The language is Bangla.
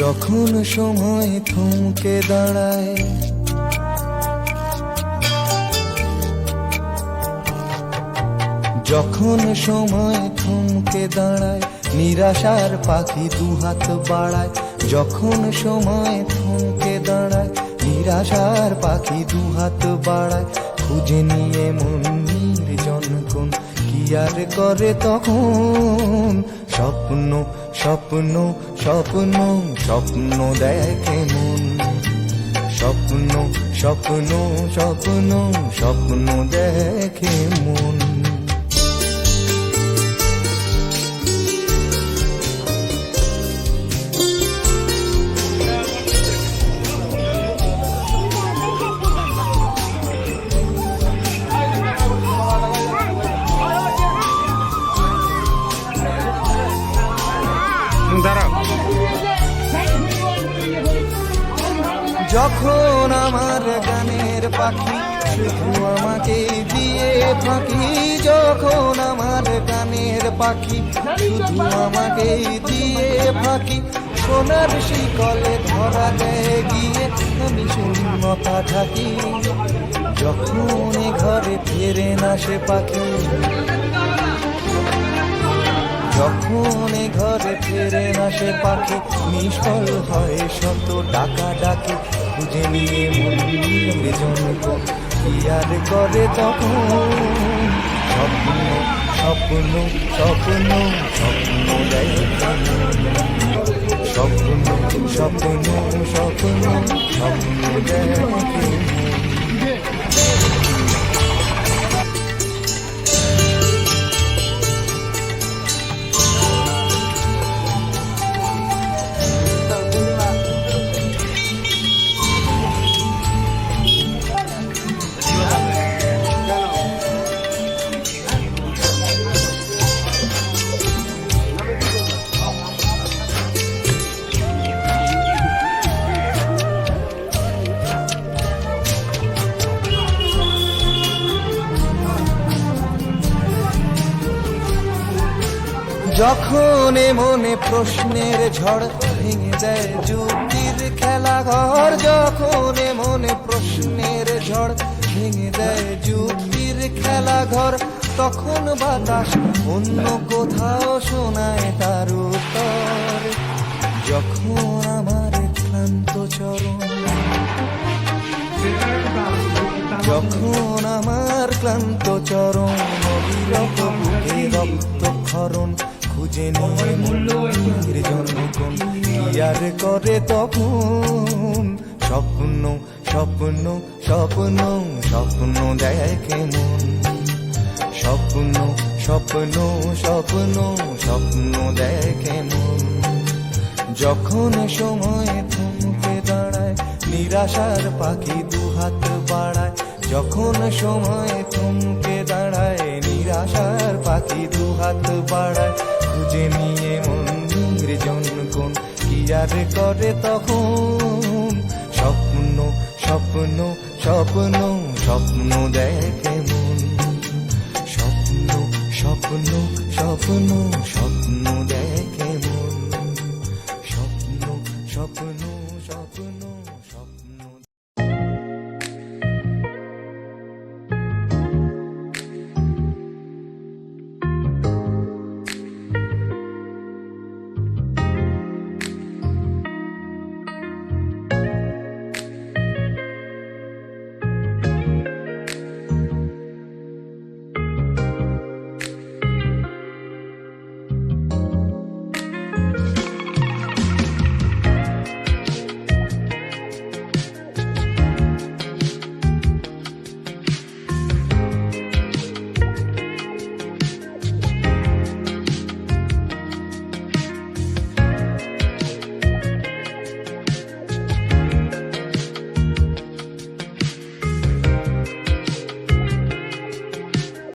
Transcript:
যখন সময় থমকে দাঁড়ায়, যখন সময় থমকে দাঁড়ায়, নিরাশার পাখি দুহাত বাড়ায়। যখন সময় থমকে দাঁড়ায়, নিরাশার পাখি দুহাত বাড়ায়। খুঁজে নিয়ে মন নির্জন কোন কি আর করে তখন। স্বপ্ন স্বপ্ন স্বপ্ন স্বপ্ন দেখে মন। স্বপ্ন স্বপ্ন স্বপ্ন স্বপ্ন দেখে মন। যখন আমার গানের পাখি শুধু আমাকে দিয়ে ফাঁকি, যখন আমার গানের পাখি শুধু আমাকে দিয়ে ফাঁকি। সোনার শিকলে ধরা দেয় গিয়ে আমি শূন্যতা থাকি। যখন ঘরে ফেরে না সে পাখি, যখন ঘরে ফেরে না সে পাখি, নিষ্ফল হয় শত ডাকা ডাকি। খুঁজে নিয়ে মন নির্জন কি আর করে তখন। স্বপ্ন স্বপ্ন স্বপ্ন স্বপ্ন দেখে মন। স্বপ্ন স্বপ্ন স্বপ্ন স্বপ্ন দেখে মন। যখন মনে প্রশ্নের ঝড় ভেঙে দেয় যুক্তির খেলাঘর, যখন মনে প্রশ্নের ঝড় ভেঙে দেয় যুক্তির খেলাঘর, তখন বাতাস অন্য কোথাও শোনায় তার উত্তর। যখন আমার ক্লান্ত চরণ, যখন আমার ক্লান্ত চরণ, অবিরত বুকে রক্তক্ষরণ। খুঁজে নিয়ে নির্জন কোন কি আর করে তখন। স্বপ্ন স্বপ্ন স্বপ্ন স্বপ্ন দেখে মন। স্বপ্ন স্বপ্ন স্বপ্ন স্বপ্ন দেখে মন। যখন সময় থমকে দাঁড়ায়, নিরাশার পাখি দুহাত বাড়ায়। যখন সময় থমকে দাঁড়ায়, নিরাশার পাখি দুহাত বাড়ায়। খুঁজে নিয়ে মন নির্জন কোন কি আর করে তখন। স্বপ্ন স্বপ্ন স্বপ্ন স্বপ্ন দেখে মন। স্বপ্ন স্বপ্ন স্বপ্ন স্বপ্ন দেখে